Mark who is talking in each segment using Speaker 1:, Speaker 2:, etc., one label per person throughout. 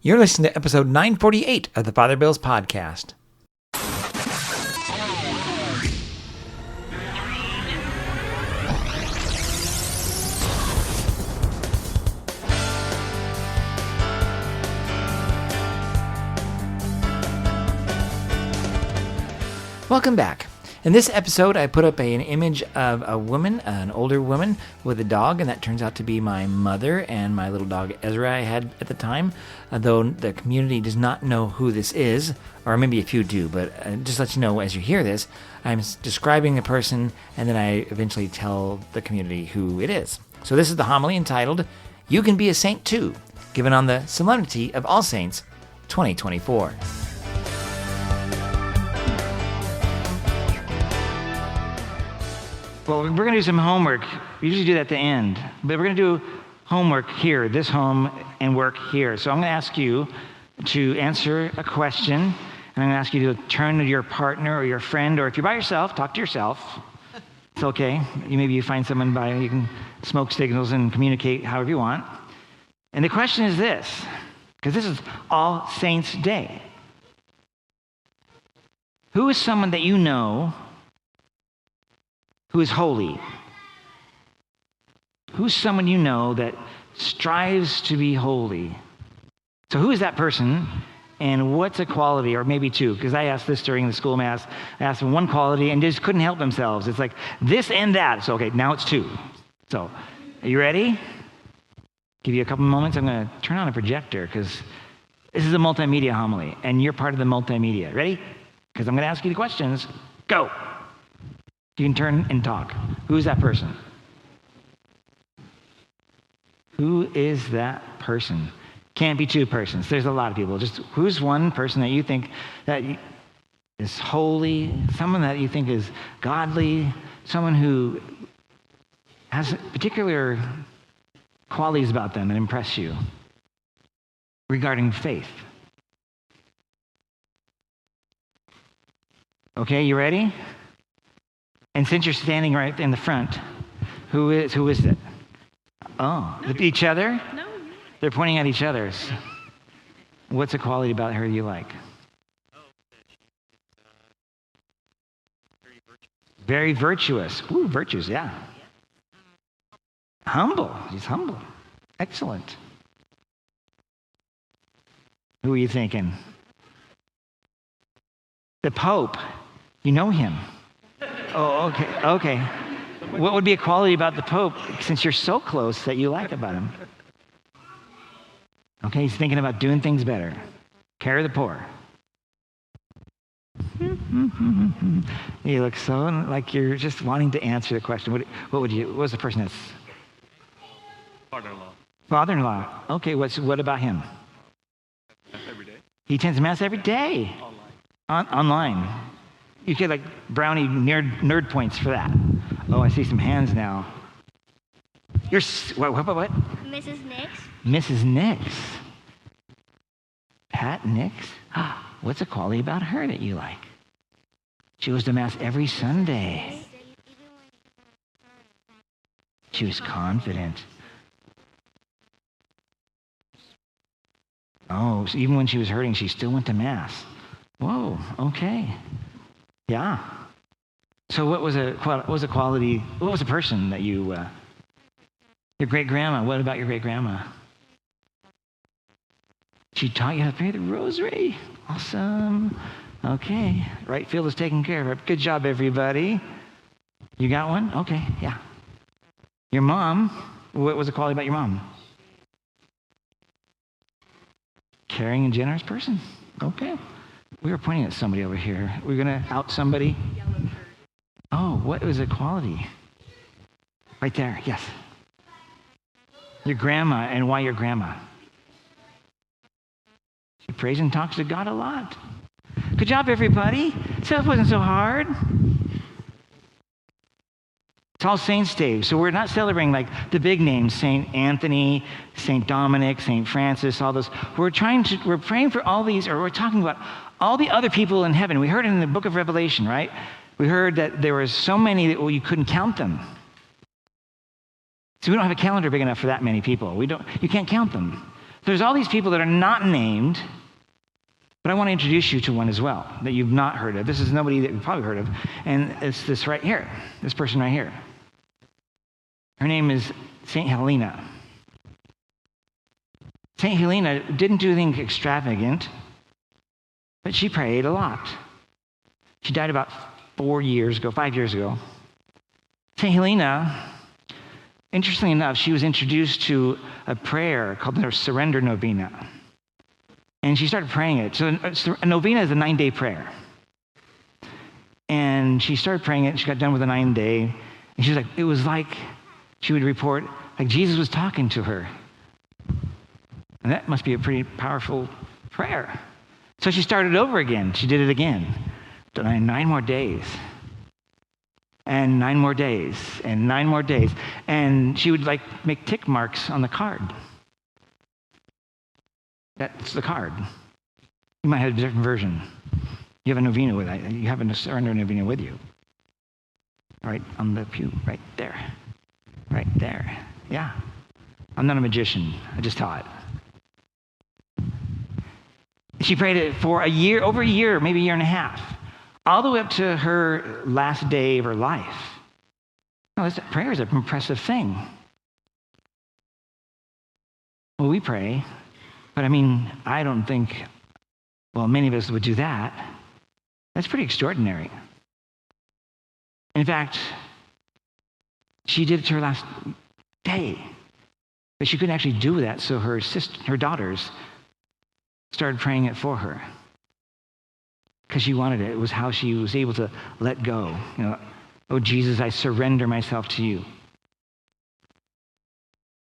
Speaker 1: You're listening to episode 948 of the Father Bills podcast. Welcome back. In this episode, I put up an image of a woman, an older woman with a dog, and that turns out to be my mother and my little dog Ezra I had at the time, though the community does not know who this is, or maybe a few do, but just let you know as you hear this, I'm describing a person, and then I eventually tell the community who it is. So this is the homily entitled, You Can Be a Saint Too, given on the Solemnity of All Saints 2024. Well, we're going to do some homework. We usually do that at the end. But we're going to do homework here, this home, and work here. So I'm going to ask you to answer a question, and I'm going to ask you to turn to your partner or your friend, or if you're by yourself, talk to yourself. It's okay. Maybe you find someone you can smoke signals and communicate however you want. And the question is this, because this is All Saints Day. Who is someone that you know who is holy? Who's someone you know that strives to be holy? So who is that person, and what's a quality, or maybe two? Because I asked this during the school mass. I asked them one quality and just couldn't help themselves. It's like this and that. So okay, now it's two. So are you ready? Give you a couple moments. I'm going to turn on a projector because this is a multimedia homily, and you're part of the multimedia. Ready? Because I'm going to ask you the questions. Go. You can turn and talk. Who is that person? Who is that person? Can't be two persons. There's a lot of people. Just who's one person that you think that is holy, someone that you think is godly, someone who has particular qualities about them that impress you regarding faith? Okay, you ready? And since you're standing right in the front, who is it? Oh, each other?
Speaker 2: No.
Speaker 1: They're pointing at each other. What's a quality about her you like? Very virtuous. Ooh, virtuous, yeah. Humble. She's humble. Excellent. Who are you thinking? The Pope. You know him. Oh, okay. What would be a quality about the Pope, since you're so close, that you like about him? Okay, he's thinking about doing things better. Care of the poor. You look so like you're just wanting to answer the question. What was the person that's?
Speaker 3: Father-in-law.
Speaker 1: Father-in-law. Okay, what about him?
Speaker 3: Every day.
Speaker 1: He attends Mass every day. Online. You get like brownie nerd points for that. Oh, I see some hands now. You're what?
Speaker 2: Mrs. Nix.
Speaker 1: Mrs. Nix. Pat Nix. What's a quality about her that you like? She goes to Mass every Sunday. She was confident. Oh, so even when she was hurting, she still went to Mass. Whoa, okay. Yeah. So what was a quality, what was a person that your great-grandma, what about your great-grandma? She taught you how to pray the rosary. Awesome. Okay. Right field is taken care of. Good job, everybody. You got one? Okay, yeah. Your mom, what was a quality about your mom? Caring and generous person. Okay. We were pointing at somebody over here. We're going to out somebody. Oh, what was a quality? Right there, yes. Your grandma, and why your grandma? She prays and talks to God a lot. Good job, everybody. So it wasn't so hard. It's All Saints Day, so we're not celebrating like the big names, St. Anthony, St. Dominic, St. Francis, all those. We're praying for all these, or we're talking about all the other people in heaven. We heard it in the book of Revelation, right? We heard that there were so many that you couldn't count them. So we don't have a calendar big enough for that many people. You can't count them. There's all these people that are not named, but I want to introduce you to one as well that you've not heard of. This is nobody that you've probably heard of, and it's this right here, this person right here. Her name is St. Helena. St. Helena didn't do anything extravagant, but she prayed a lot. She died about 5 years ago. St. Helena, interestingly enough, she was introduced to a prayer called the Surrender Novena. And she started praying it. So a novena is a 9-day prayer. And she started praying it. She got done with the 9th day. And she was like, it was like, she would report, like Jesus was talking to her. And that must be a pretty powerful prayer. So she started over again. She did it again. 9 more days. And 9 more days. And 9 more days. And she would like make tick marks on the card. That's the card. You might have a different version. You have a novena with it. You have a surrender novena with you. Right on the pew, right there. Right there. Yeah. I'm not a magician. I just taught. She prayed it for a year, over a year, maybe a year and a half, all the way up to her last day of her life. No, prayer is an impressive thing. Well, we pray, but I mean, I don't think, well, many of us would do that. That's pretty extraordinary. In fact, she did it to her last day, but she couldn't actually do that, so her daughters started praying it for her because she wanted it. It was how she was able to let go. You know, oh, Jesus, I surrender myself to you.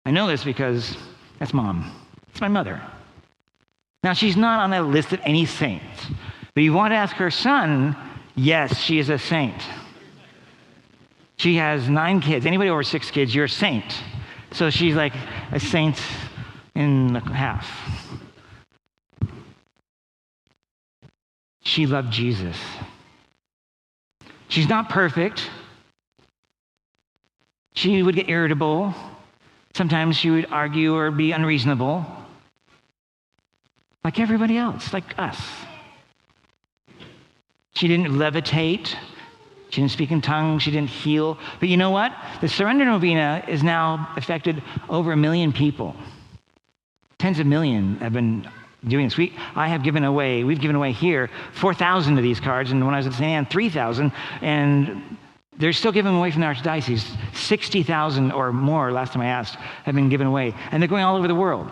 Speaker 1: I know this because that's Mom. It's my mother. Now, she's not on that list of any saints, but you want to ask her son, yes, she is a saint. She has 9 kids. Anybody over 6 kids, you're a saint. So she's like a saint in half. She loved Jesus. She's not perfect. She would get irritable. Sometimes she would argue or be unreasonable. Like everybody else, like us. She didn't levitate. She didn't speak in tongues. She didn't heal. But you know what? The Surrender Novena is now affected over 1 million people. Tens of millions have been doing this. we've given away here 4,000 of these cards, and when I was at St. Anne, 3,000, and they're still giving them away from the Archdiocese. 60,000 or more, last time I asked, have been given away, and they're going all over the world.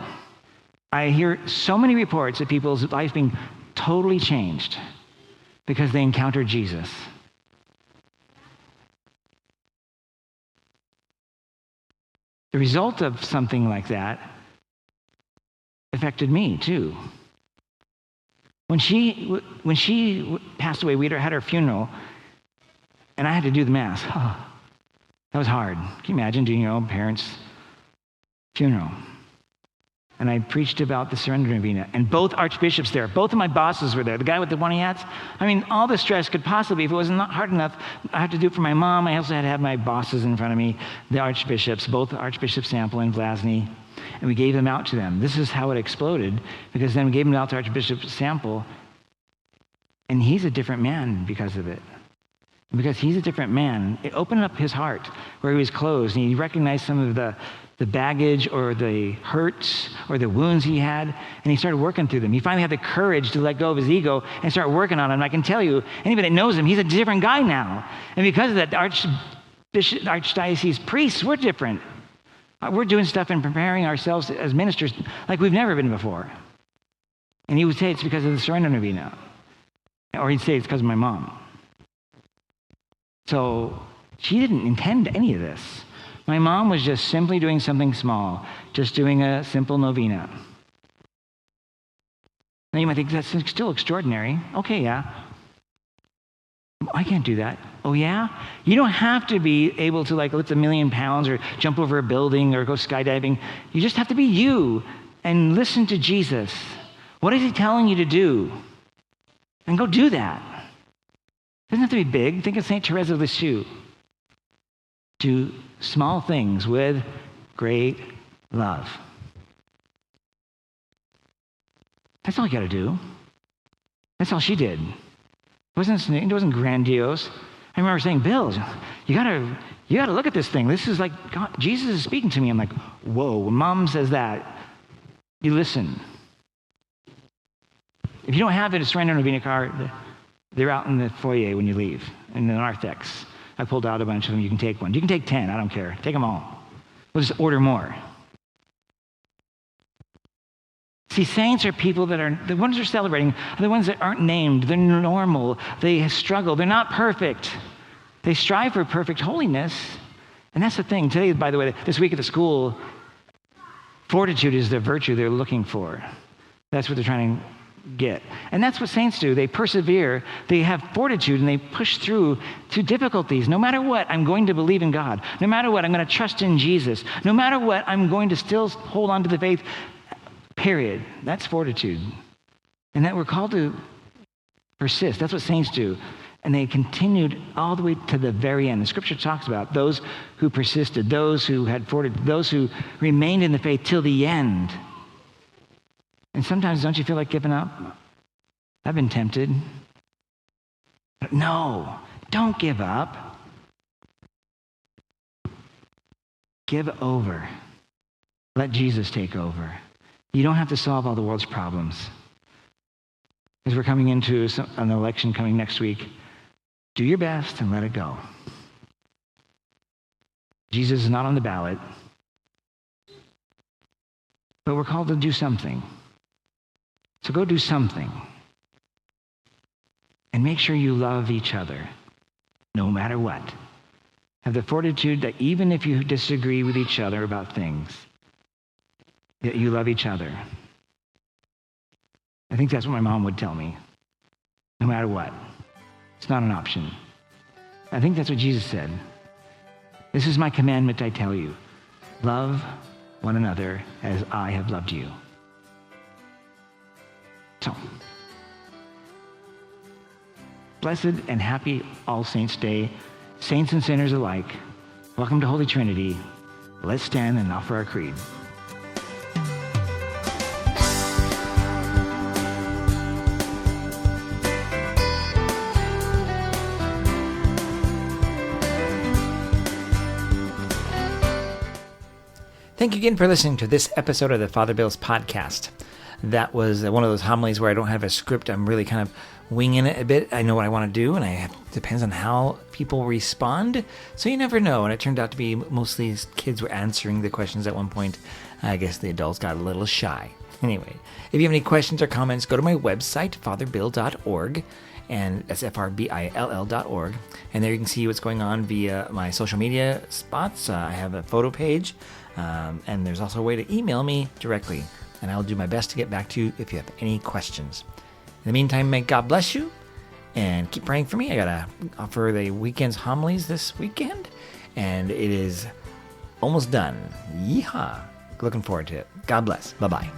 Speaker 1: I hear so many reports of people's lives being totally changed because they encountered Jesus. The result of something like that affected me too. When she passed away, we had her funeral, and I had to do the Mass. Oh, that was hard. Can you imagine doing your own parents' funeral? And I preached about the Surrender Novena, and both archbishops there, both of my bosses were there. The guy with the one hats. I mean, all the stress could possibly, if it was not hard enough, I had to do it for my mom. I also had to have my bosses in front of me, the archbishops, both Archbishop Sample and Vlasny, and we gave them out to them. This is how it exploded, because then we gave them out to Archbishop Sample, and he's a different man because of it. And because he's a different man, it opened up his heart where he was closed, and he recognized some of the baggage or the hurts or the wounds he had, and he started working through them. He finally had the courage to let go of his ego and start working on them. And I can tell you, anybody that knows him, he's a different guy now. And because of that, the Archdiocese priests, we're different. We're doing stuff and preparing ourselves as ministers like we've never been before. And he would say it's because of the Surrender Novena. Or he'd say it's because of my mom. So she didn't intend any of this. My mom was just simply doing something small, just doing a simple novena. Now you might think that's still extraordinary. Okay, yeah. I can't do that. Oh, yeah? You don't have to be able to lift 1 million pounds or jump over a building or go skydiving. You just have to be you and listen to Jesus. What is he telling you to do? And go do that. It doesn't have to be big. Think of St. Therese of Lisieux. Do small things with great love. That's all you got to do. That's all she did. It wasn't grandiose. I remember saying, Bill, you gotta look at this thing. This is like God, Jesus is speaking to me. I'm like, whoa, when mom says that, you listen. If you don't have it, a surrender Novena card, they're out in the foyer when you leave, in the narthex. I pulled out a bunch of them. You can take one. You can take 10. I don't care. Take them all. We'll just order more. See, saints are people that are, the ones who are celebrating are the ones that aren't named. They're normal. They struggle. They're not perfect. They strive for perfect holiness. And that's the thing. Today, by the way, this week at the school, fortitude is the virtue they're looking for. That's what they're trying to get. And that's what saints do. They persevere. They have fortitude, and they push through to difficulties. No matter what, I'm going to believe in God. No matter what, I'm going to trust in Jesus. No matter what, I'm going to still hold on to the faith. Period. That's fortitude. And that we're called to persist. That's what saints do. And they continued all the way to the very end. The scripture talks about those who persisted, those who had fortitude, those who remained in the faith till the end. And sometimes don't you feel like giving up? I've been tempted. But no, don't give up. Give over. Let Jesus take over. You don't have to solve all the world's problems. As we're coming into an election coming next week, do your best and let it go. Jesus is not on the ballot, but we're called to do something. So go do something. And make sure you love each other, no matter what. Have the fortitude that even if you disagree with each other about things, that you love each other. I think that's what my mom would tell me, no matter what. It's not an option. I think that's what Jesus said. This is my commandment I tell you. Love one another as I have loved you. So, blessed and happy All Saints' Day, saints and sinners alike. Welcome to Holy Trinity. Let's stand and offer our creed. Thank you again for listening to this episode of the Father Bill's podcast. That was one of those homilies where I don't have a script. I'm really kind of winging it a bit. I know what I want to do, and it depends on how people respond. So you never know. And it turned out to be mostly kids were answering the questions at one point. I guess the adults got a little shy. Anyway, if you have any questions or comments, go to my website, fatherbill.org. And that's FRBILL.org. And there you can see what's going on via my social media spots. I have a photo page. And there's also a way to email me directly. And I'll do my best to get back to you if you have any questions. In the meantime, may God bless you. And keep praying for me. I got to offer the weekend's homilies this weekend. And it is almost done. Yeehaw. Looking forward to it. God bless. Bye-bye.